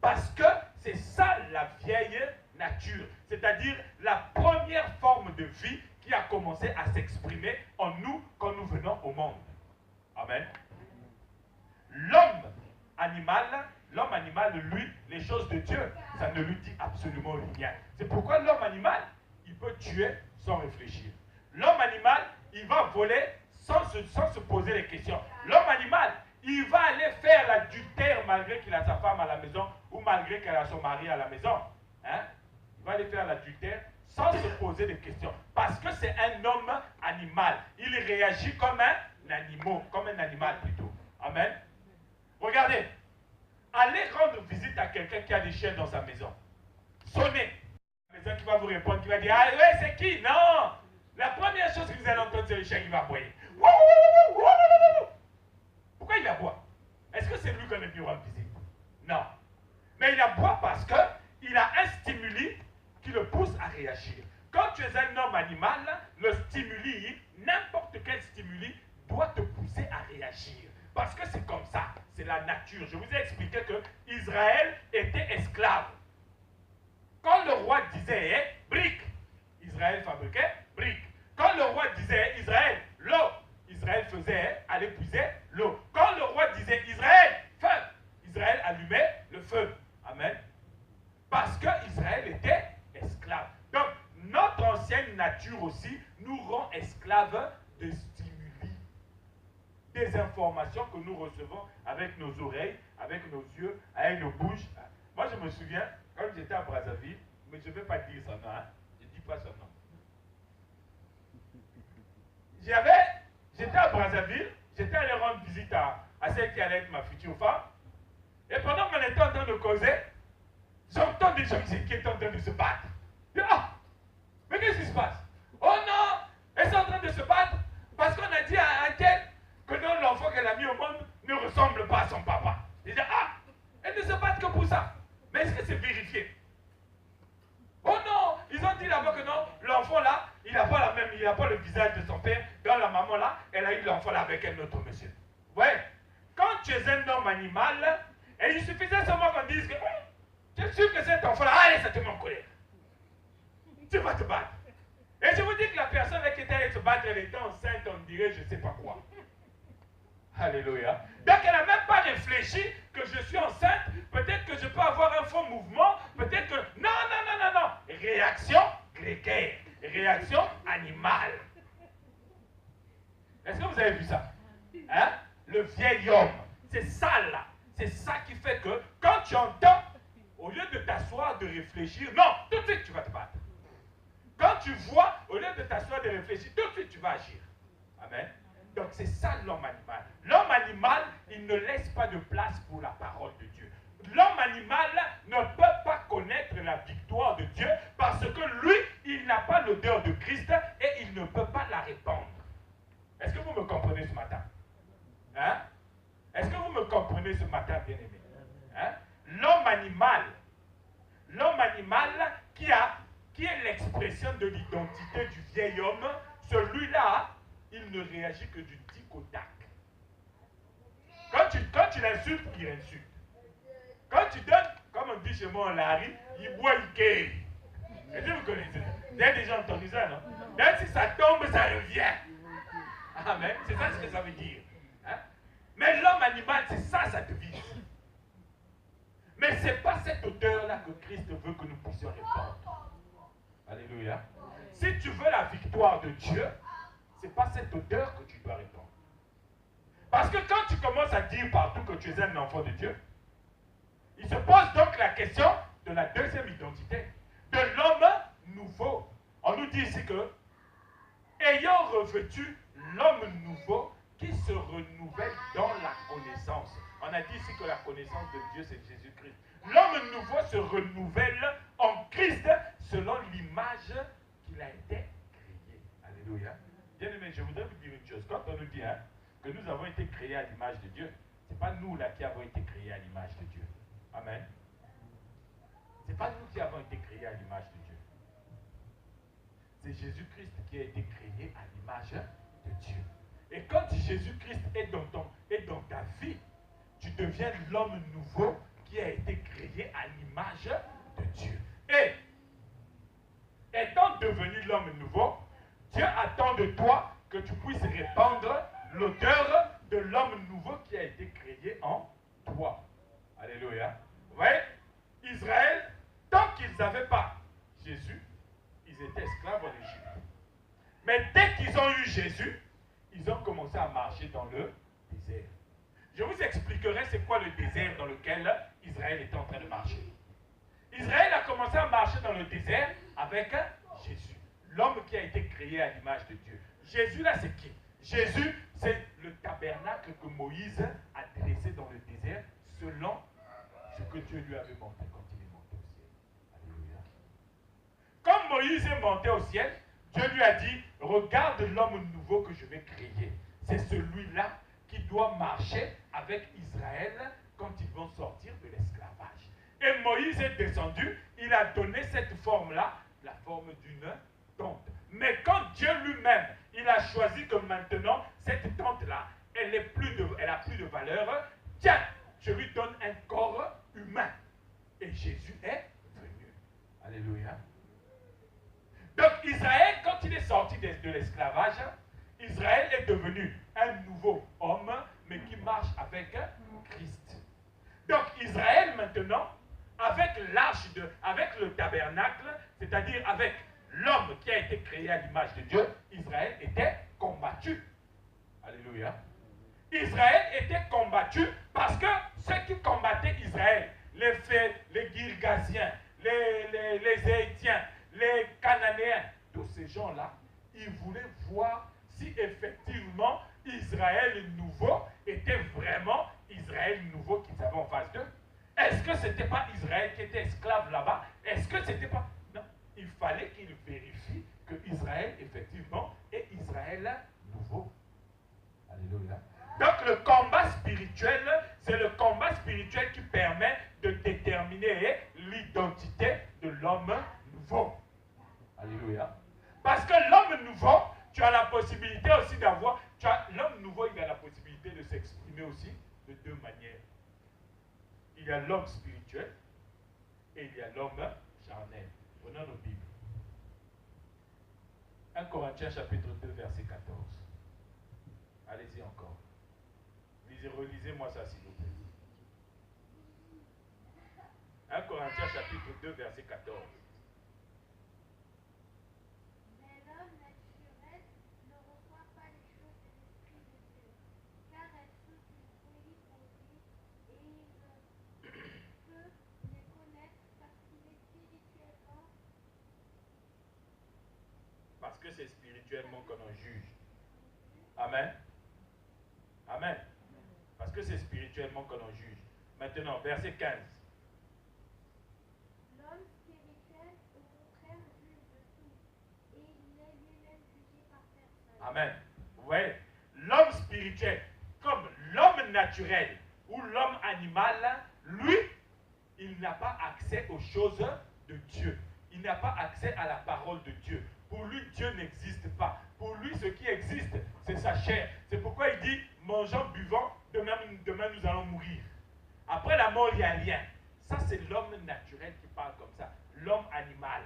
Speaker 1: Parce que c'est ça la vieille nature, c'est-à-dire la première forme de vie qui a commencé à s'exprimer en nous quand nous venons au monde. Amen. L'homme animal, lui, les choses de Dieu, ça ne lui dit absolument rien. C'est pourquoi l'homme animal, il peut tuer sans réfléchir. L'homme animal, il va voler sans se poser les questions. L'homme animal, il va aller faire l'adultère malgré qu'il a sa femme à la maison ou malgré qu'elle a son mari à la maison. Hein? Il va aller faire l'adultère sans se poser des questions. Parce que c'est un homme animal. Il réagit comme un animal plutôt. Amen. Regardez. Allez rendre visite à quelqu'un qui a des chiens dans sa maison. Sonnez. La maison qui va vous répondre, qui va dire, ah ouais, c'est qui? Non. La première chose que vous allez entendre, c'est le chien qui va aboyer. Pourquoi il aboie? Est-ce que c'est lui qu'on est venu rendre visite? Non. Mais il aboie parce qu'il a un stimuli qui le pousse à réagir. Quand tu es un homme animal, le stimuli, n'importe quel stimuli, doit te pousser à réagir. Parce que c'est comme ça, c'est la nature. Je vous ai expliqué que Israël était esclave. Quand le roi disait brique, Israël fabriquait brique. Quand le roi disait Israël, l'eau, Israël faisait aller puiser l'eau. Quand le roi disait Israël, feu, Israël allumait le feu. Amen. Parce que Israël était esclave. Donc, notre ancienne nature aussi nous rend esclaves de stimuli. Des informations que nous recevons avec nos oreilles, avec nos yeux, avec nos bouches. Moi, je me souviens, quand j'étais à Brazzaville, mais je ne vais pas dire son nom, hein, je ne dis pas son nom. J'étais à Brazzaville, j'étais allé rendre visite à celle qui allait être ma future femme. Et pendant qu'on était en train de causer, j'entends des gens qui étaient en train de se battre. Je dis, ah, mais qu'est-ce qui se passe? Oh non, elles sont en train de se battre parce qu'on a dit à un tel que non, l'enfant qu'elle a mis au monde ne ressemble pas à son papa. Je dis, ah, elles ne se battent que pour ça. Mais est-ce que c'est vérifié? Oh non, ils ont dit là-bas que non, l'enfant là, il n'a pas le visage de son père. Dans la maman là, elle a eu l'enfant là avec un autre monsieur. Ouais. Quand tu es un homme animal, et il suffisait seulement qu'on dise que tu es sûr que cet enfant là, allez, ça te met en colère. Tu vas te battre. Et je vous dis que la personne qui était allée se battre, elle était enceinte, on dirait je ne sais pas quoi. Alléluia. Donc elle n'a même pas réfléchi que je suis enceinte, peut-être que je peux avoir un faux mouvement, peut-être que... Non. Réaction grégaire, réaction animale. Est-ce que vous avez vu ça? Hein? Le vieil homme, c'est ça là. C'est ça qui fait que quand tu entends, au lieu de t'asseoir, de réfléchir, non, tout de suite tu vas te battre. Quand tu vois, au lieu de t'asseoir, de réfléchir, tout de suite tu vas agir. Amen. Donc c'est ça l'homme animal. L'homme animal, il ne laisse pas de place pour la parole de Dieu. l'homme animal ne peut pas connaître la victoire de Dieu parce que lui, il n'a pas l'odeur de Christ et il ne peut pas la répandre. Est-ce que vous me comprenez ce matin? Hein? Est-ce que vous me comprenez ce matin, bien-aimé? Hein? L'homme animal qui est l'expression de l'identité du vieil homme, celui-là, il ne réagit que du tic au tac. Quand tu l'insultes, il insulte. Quand tu donnes, comme on dit chez moi en Larry, il boit, il guérit. Est-ce que vous connaissez ça? Vous avez déjà entendu ça, non? Même si ça tombe, ça revient. Amen. C'est ça ce que ça veut dire. Hein? Mais l'homme animal, c'est ça sa devise. Mais ce n'est pas cette odeur-là que Christ veut que nous puissions répandre. Alléluia. Si tu veux la victoire de Dieu, ce n'est pas cette odeur que tu dois répandre. Parce que quand tu commences à dire partout que tu es un enfant de Dieu, il se pose donc la question de la deuxième identité, de l'homme nouveau. On nous dit ici que, ayant revêtu l'homme nouveau qui se renouvelle dans la connaissance. On a dit ici que la connaissance de Dieu, c'est Jésus-Christ. L'homme nouveau se renouvelle en Christ selon l'image qu'il a été créé. Alléluia. Bien-aimé, je voudrais vous dire une chose. Quand on nous dit que nous avons été créés à l'image de Dieu, ce n'est pas nous là qui avons été créés à l'image de Dieu. Amen. Ce n'est pas nous qui avons été créés à l'image de Dieu. C'est Jésus-Christ qui a été créé à l'image de Dieu. Et quand Jésus-Christ est dans ta vie, tu deviens l'homme nouveau qui a été créé à l'image de Dieu. Et étant devenu l'homme nouveau, Dieu attend de toi que tu puisses répandre l'odeur de l'homme nouveau qui a été créé en toi. Alléluia. Vous voyez, Israël, tant qu'ils n'avaient pas Jésus, ils étaient esclaves en Égypte. Mais dès qu'ils ont eu Jésus, ils ont commencé à marcher dans le désert. Je vous expliquerai c'est quoi le désert dans lequel Israël était en train de marcher. Israël a commencé à marcher dans le désert avec Jésus, l'homme qui a été créé à l'image de Dieu. Jésus là c'est qui? Jésus c'est le tabernacle que Moïse a dressé dans le désert selon ce que Dieu lui avait montré quand il est monté au ciel. Alléluia. Comme Moïse est monté au ciel, Dieu lui a dit, regarde l'homme nouveau que je vais créer. C'est celui-là qui doit marcher avec Israël quand ils vont sortir de l'esclavage. Et Moïse est descendu, il a donné cette forme-là, la forme d'une tente. Mais quand Dieu lui-même, il a choisi que maintenant, cette tente-là, elle a plus de valeur, tiens, je lui donne un corps humain. Et Jésus est venu. Alléluia. Donc Israël, quand il est sorti de l'esclavage, Israël est devenu un nouveau homme, mais qui marche avec Christ. Donc Israël maintenant, avec le tabernacle, c'est-à-dire avec l'homme qui a été créé à l'image de Dieu, Israël était combattu. Alléluia. Israël était combattu parce que ceux qui combattaient Israël, les Girgasiens, les Hétiens, les Cananéens, tous ces gens-là, ils voulaient voir si effectivement Israël nouveau était vraiment Israël nouveau qu'ils avaient en face d'eux. Est-ce que ce n'était pas Israël qui était esclave là-bas? Est-ce que ce n'était pas... Non, il fallait qu'ils vérifient que Israël effectivement est Israël nouveau. Alléluia. Donc le combat spirituel, c'est le combat spirituel qui permet de déterminer l'identité de l'homme nouveau. Alléluia. Parce que l'homme nouveau, tu as la possibilité aussi d'avoir, l'homme nouveau, il a la possibilité de s'exprimer aussi de deux manières. Il y a l'homme spirituel et il y a l'homme charnel. Prenons nos Bibles. 1 Corinthiens chapitre 2 verset 14. Allez-y encore. Relisez-moi ça s'il vous plaît. 1 Corinthiens chapitre 2 verset 14.
Speaker 2: Mais l'homme naturel ne reçoit pas les choses de l'Esprit de Dieu, car elles sont une folie pour lui, et il ne peut les connaître parce qu'il est spirituellement.
Speaker 1: Parce que c'est spirituellement qu'on en juge. Amen. Amen. Parce que c'est spirituellement qu'on en juge. Maintenant, verset 15. Amen. Vous voyez, l'homme spirituel, comme l'homme naturel ou l'homme animal, lui, il n'a pas accès aux choses de Dieu. Il n'a pas accès à la parole de Dieu. Pour lui, Dieu n'existe pas. Pour lui, ce qui existe, c'est sa chair. C'est pourquoi il dit, mangeant, buvant, demain nous allons mourir. Après la mort, il n'y a rien. Ça, c'est l'homme naturel qui parle comme ça. L'homme animal.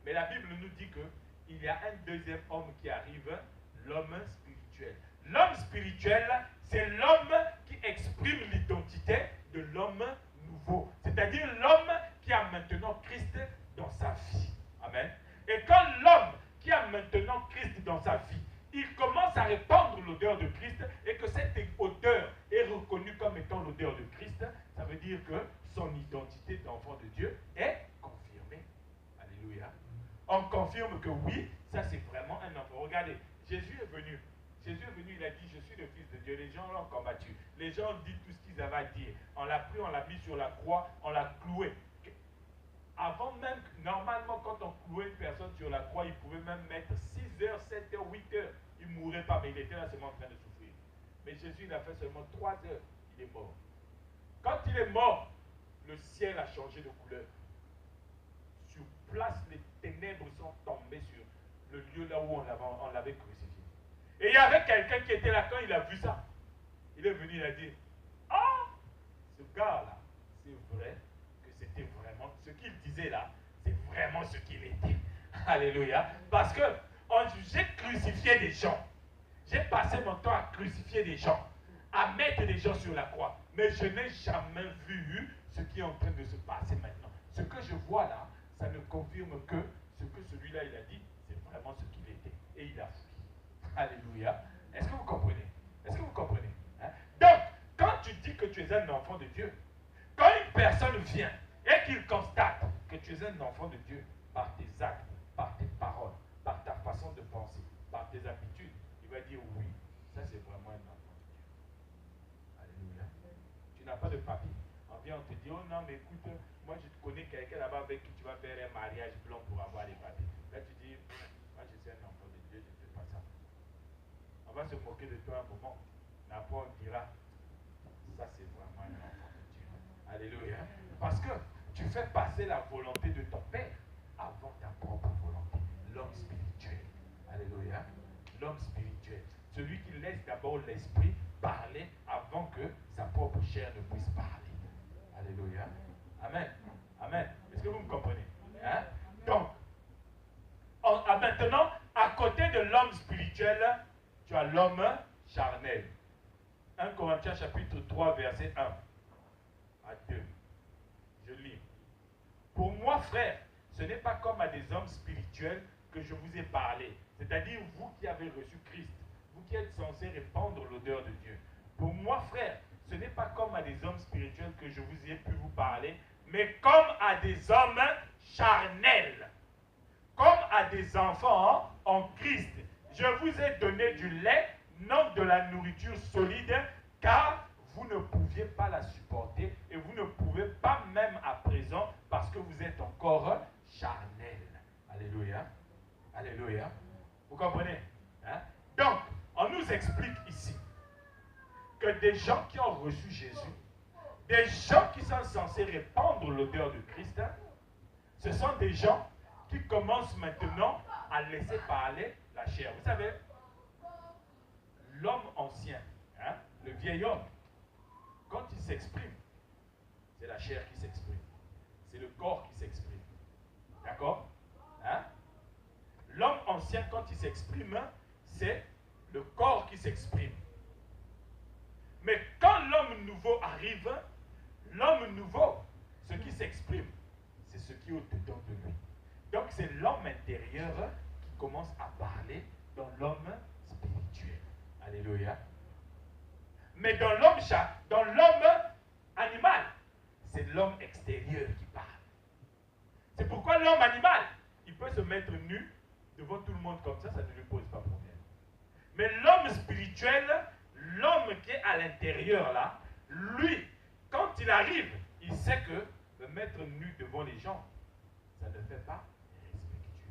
Speaker 1: Mais la Bible nous dit qu'il y a un deuxième homme qui arrive, l'homme spirituel. L'homme spirituel, c'est l'homme qui exprime l'identité de l'homme nouveau. C'est-à-dire l'homme qui a maintenant Christ dans sa vie. Amen. Et quand l'homme qui a maintenant Christ dans sa vie, il commence à répandre l'odeur de Christ et que cette odeur est reconnue comme étant l'odeur de Christ, ça veut dire que son identité d'enfant de Dieu est confirmée. Alléluia. On confirme que oui, ça c'est vraiment un enfant. Regardez, Jésus est venu, il a dit, je suis le Fils de Dieu. Les gens l'ont combattu. Les gens ont dit tout ce qu'ils avaient à dire. On l'a pris, on l'a mis sur la croix, on l'a cloué. Avant même, normalement, quand on clouait une personne sur la croix, il pouvait même mettre 6 heures, 7 heures, 8 heures. Il ne mourrait pas, mais il était là seulement en train de souffrir. Mais Jésus, il a fait seulement 3 heures. Il est mort. Quand il est mort, le ciel a changé de couleur. Sur place, les ténèbres sont tombées sur le lieu là où on l'avait crucifié. Et il y avait quelqu'un qui était là quand il a vu ça. Il est venu, il a dit, ah, ce gars-là, c'est vrai que c'était vraiment, ce qu'il disait là, c'est vraiment ce qu'il était. Alléluia. Parce que j'ai crucifié des gens. J'ai passé mon temps à crucifier des gens, à mettre des gens sur la croix. Mais je n'ai jamais vu ce qui est en train de se passer maintenant. Ce que je vois là, ça ne confirme que ce que celui-là il a dit, c'est vraiment ce qu'il était. Et il a fui. Alléluia. Est-ce que vous comprenez? Est-ce que vous comprenez? Hein? Donc, quand tu dis que tu es un enfant de Dieu, quand une personne vient et qu'il constate que tu es un enfant de Dieu par tes actes, par tes paroles, par ta façon de penser, par tes habitudes, il va dire oui, ça c'est vraiment un enfant de Dieu. Alléluia. Tu n'as pas de papier. On vient, on te dit, oh non, mais écoute, moi je connais quelqu'un là-bas avec qui tu vas faire un mariage blanc pour avoir les papiers. Là tu dis, moi je suis un enfant de Dieu, je ne fais pas ça. On va se moquer de toi un moment. Mais après on dira, ça c'est vraiment un enfant de Dieu. Alléluia. Parce que tu fais passer la volonté de ton Père avant ta propre volonté. L'homme spirituel. Alléluia. L'homme spirituel. Celui qui laisse d'abord l'esprit parler avant que sa propre chair ne puisse parler. Alléluia. Amen. Amen. Est-ce que vous me comprenez? Hein? Donc, maintenant, à côté de l'homme spirituel, tu as l'homme charnel. 1 Corinthiens chapitre 3, verset 1 à 2. Je lis. Pour moi, frère, ce n'est pas comme à des hommes spirituels que je vous ai parlé. C'est-à-dire vous qui avez reçu Christ, vous qui êtes censés répandre l'odeur de Dieu. Pour moi, frère, ce n'est pas comme à des hommes spirituels que je vous ai pu vous parler, mais comme à des hommes charnels, comme à des enfants en Christ. Je vous ai donné du lait, non de la nourriture solide, car vous ne pouviez pas la supporter et vous ne pouvez pas même à présent parce que vous êtes encore charnel. Alléluia. Alléluia. Vous comprenez? Hein? Donc, on nous explique ici que des gens qui ont reçu Jésus, des gens qui sont censés répandre l'odeur de Christ, ce sont des gens qui commencent maintenant à laisser parler la chair. Vous savez, l'homme ancien, hein, le vieil homme, quand il s'exprime, c'est la chair qui s'exprime. C'est le corps qui s'exprime. D'accord? Hein? L'homme ancien, quand il s'exprime, c'est le corps qui s'exprime. Mais quand l'homme nouveau arrive, l'homme nouveau, ce qui s'exprime, c'est ce qui est au-dedans de lui. Donc c'est l'homme intérieur qui commence à parler dans l'homme spirituel. Alléluia. Mais dans l'homme animal, c'est l'homme extérieur qui parle. C'est pourquoi l'homme animal, il peut se mettre nu devant tout le monde comme ça ne lui pose pas de problème. Mais l'homme spirituel, l'homme qui est à l'intérieur là, lui, quand il arrive, il sait que le mettre nu devant les gens, ça ne fait pas respectueux.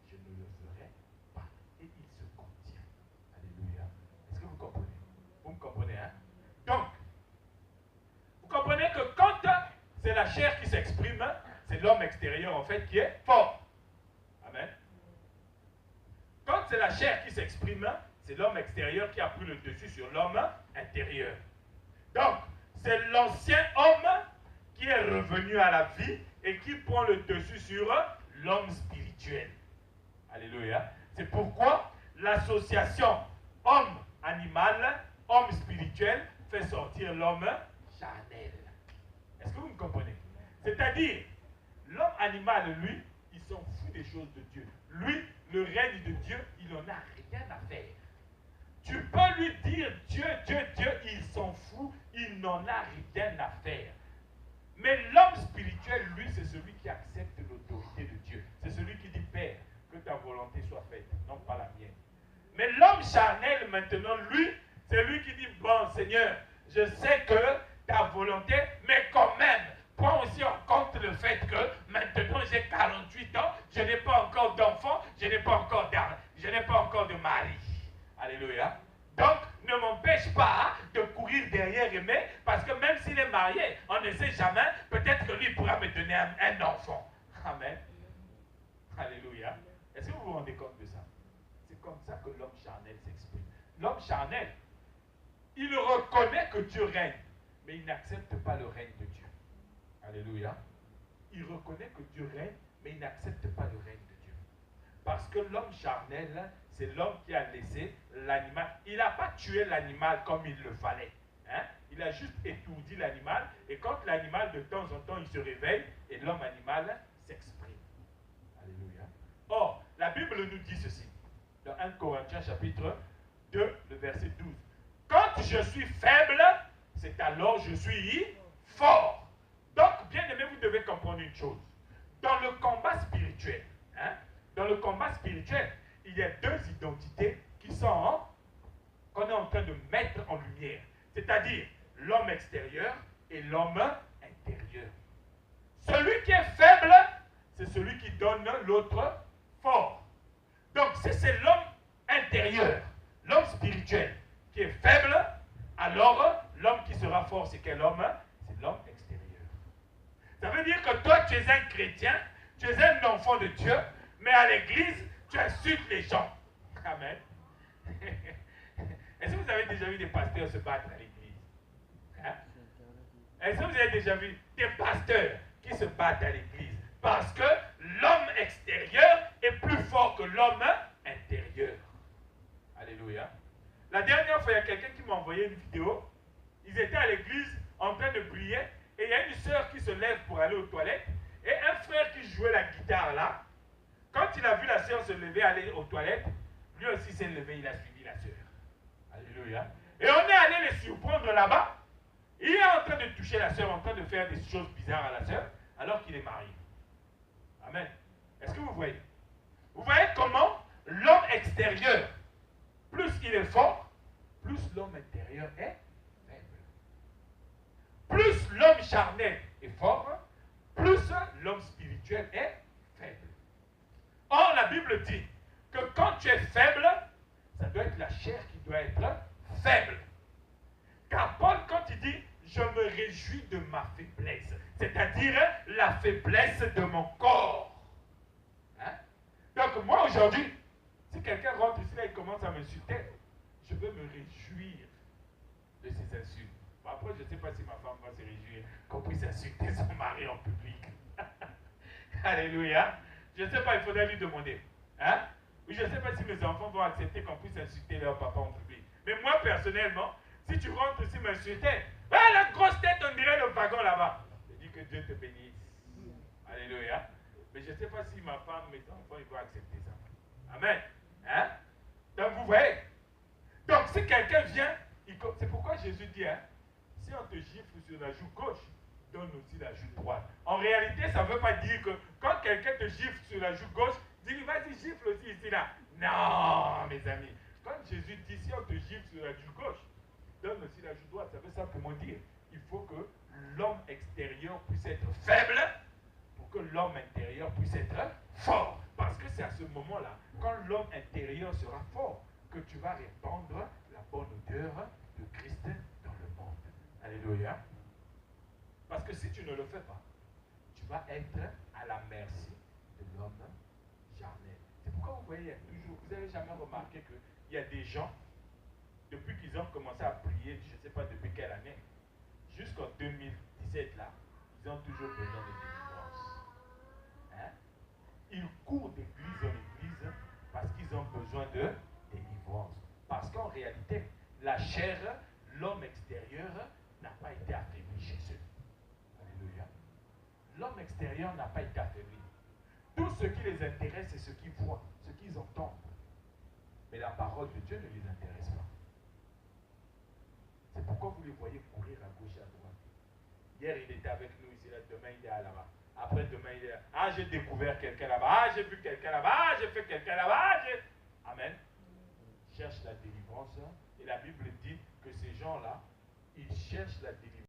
Speaker 1: Je ne le ferai pas. Et il se contient. la chair qui s'exprime, c'est l'homme extérieur en fait qui est fort. Amen. Quand c'est la chair qui s'exprime, c'est l'homme extérieur qui a pris le dessus sur l'homme intérieur. Donc, c'est l'ancien homme qui est revenu à la vie et qui prend le dessus sur l'homme spirituel. Alléluia. C'est pourquoi l'association homme-animal, homme spirituel, fait sortir l'homme charnel. Est-ce que vous me comprenez? C'est-à-dire, l'homme animal, lui, il s'en fout des choses de Dieu. Lui, le règne de Dieu, il n'en a rien à faire. Tu peux lui dire Dieu, Dieu, Dieu, il s'en fout, il n'en a rien à faire. Mais l'homme spirituel, lui, c'est celui qui accepte l'autorité de Dieu. C'est celui qui dit, Père, que ta volonté soit faite, non pas la mienne. Mais l'homme charnel, maintenant, lui, c'est lui qui dit, bon Seigneur, je sais que ta volonté, mais quand même, prends aussi en compte le fait que maintenant j'ai 48 ans, je n'ai pas encore d'enfant, je n'ai pas encore d'argent, je n'ai pas encore de mari. Alléluia. Donc, ne m'empêche pas de courir derrière Aimé, parce que même s'il est marié, on ne sait jamais, peut-être que lui pourra me donner un enfant. Amen. Alléluia. Est-ce que vous vous rendez compte de ça? C'est comme ça que l'homme charnel s'exprime. L'homme charnel, il reconnaît que Dieu règne, mais il n'accepte pas le règne de Dieu. Alléluia. Il reconnaît que Dieu règne, mais il n'accepte pas le règne de Dieu. Parce que l'homme charnel, c'est l'homme qui a laissé l'animal. Il n'a pas tué l'animal comme il le fallait. Hein? Il a juste étourdi l'animal. Et quand l'animal, de temps en temps, il se réveille, et l'homme animal s'exprime. Alléluia. Or, la Bible nous dit ceci. Dans 1 Corinthiens chapitre 2, le verset 12. Quand je suis faible, c'est alors je suis fort. Donc, bien aimé, vous devez comprendre une chose. Dans le combat spirituel, dans le combat spirituel, il y a deux identités qu'on est en train de mettre en lumière. C'est-à-dire l'homme extérieur et l'homme intérieur. Celui qui est faible, c'est celui qui donne l'autre fort. Donc, si c'est l'homme intérieur, l'homme spirituel, qui est faible, alors l'homme qui sera fort, c'est quel homme? C'est l'homme extérieur. Ça veut dire que toi, tu es un chrétien, tu es un enfant de Dieu, mais à l'église, tu insultes les gens. Amen. Est-ce que vous avez déjà vu des pasteurs se battre à l'église? Hein? Est-ce que vous avez déjà vu des pasteurs qui se battent à l'église? Parce que l'homme extérieur est plus fort que l'homme intérieur. Alléluia. La dernière fois, il y a quelqu'un qui m'a envoyé une vidéo. Ils étaient à l'église en train de prier et il y a une sœur qui se lève pour aller aux toilettes et un frère qui jouait la guitare là. Quand il a vu la sœur se lever, aller aux toilettes, lui aussi s'est levé, il a suivi la sœur. Alléluia. Et on est allé les surprendre là-bas. Il est en train de toucher la sœur, en train de faire des choses bizarres à la sœur, alors qu'il est marié. Amen. Est-ce que vous voyez? Vous voyez comment l'homme extérieur, plus il est fort, plus l'homme intérieur est faible. Plus l'homme charnel est fort, plus l'homme spirituel est faible. Or, la Bible dit que quand tu es faible, ça doit être la chair qui doit être faible. Car Paul, quand il dit « je me réjouis de ma faiblesse », c'est-à-dire la faiblesse de mon corps. Hein? Donc moi aujourd'hui, si quelqu'un rentre ici et commence à m'insulter, je veux me réjouir de ces insultes. Bon, après, je ne sais pas si ma femme va se réjouir qu'on puisse insulter son mari en public. Alléluia. Je ne sais pas, il faudrait lui demander. Hein? Je ne sais pas si mes enfants vont accepter qu'on puisse insulter leur papa en public. Mais moi, personnellement, si tu rentres ici m'insulter, ah, la grosse tête, on dirait le wagon là-bas. Je dis que Dieu te bénisse. Alléluia. Mais je ne sais pas si ma femme, mes enfants, ils vont accepter ça. Amen. Hein? Donc, vous voyez. Donc, si quelqu'un vient, c'est pourquoi Jésus dit, hein, si on te gifle sur la joue gauche, donne aussi la joue droite. En réalité, ça ne veut pas dire que quand quelqu'un te gifle sur la joue gauche, dis-lui, vas-y, gifle aussi ici, là. Non, mes amis. Quand Jésus dit, si on te gifle sur la joue gauche, donne aussi la joue droite, ça veut simplement dire, il faut que l'homme extérieur puisse être faible pour que l'homme intérieur puisse être fort. Parce que c'est à ce moment-là, quand l'homme intérieur sera fort, que tu vas répandre la bonne odeur de Christ dans le monde. Alléluia. Parce que si tu ne le fais pas, tu vas être à la merci de l'homme charnel. C'est pourquoi vous voyez, il y a toujours, vous n'avez jamais remarqué qu'il y a des gens, depuis qu'ils ont commencé à prier, je ne sais pas depuis quelle année, jusqu'en 2017 là, ils ont toujours besoin de délivrance. Hein? Ils courent d'église en église parce qu'ils ont besoin de délivrance. Parce qu'en réalité, la chair, l'homme extérieur n'a pas été affaibli chez eux. Alléluia. L'homme extérieur n'a pas été affaibli. Tout ce qui les intéresse, c'est ce qu'ils voient, ce qu'ils entendent. Mais la parole de Dieu ne les intéresse pas. C'est pourquoi vous les voyez courir à gauche et à droite. Hier, il était avec nous ici, là, demain, il est là-bas. Après, demain, il est là. Ah, j'ai découvert quelqu'un là-bas. Ah, j'ai vu quelqu'un là-bas. Ah, j'ai fait quelqu'un là-bas. Amen. Ils cherchent la délivrance. Et la Bible dit que ces gens-là, ils cherchent la délivrance.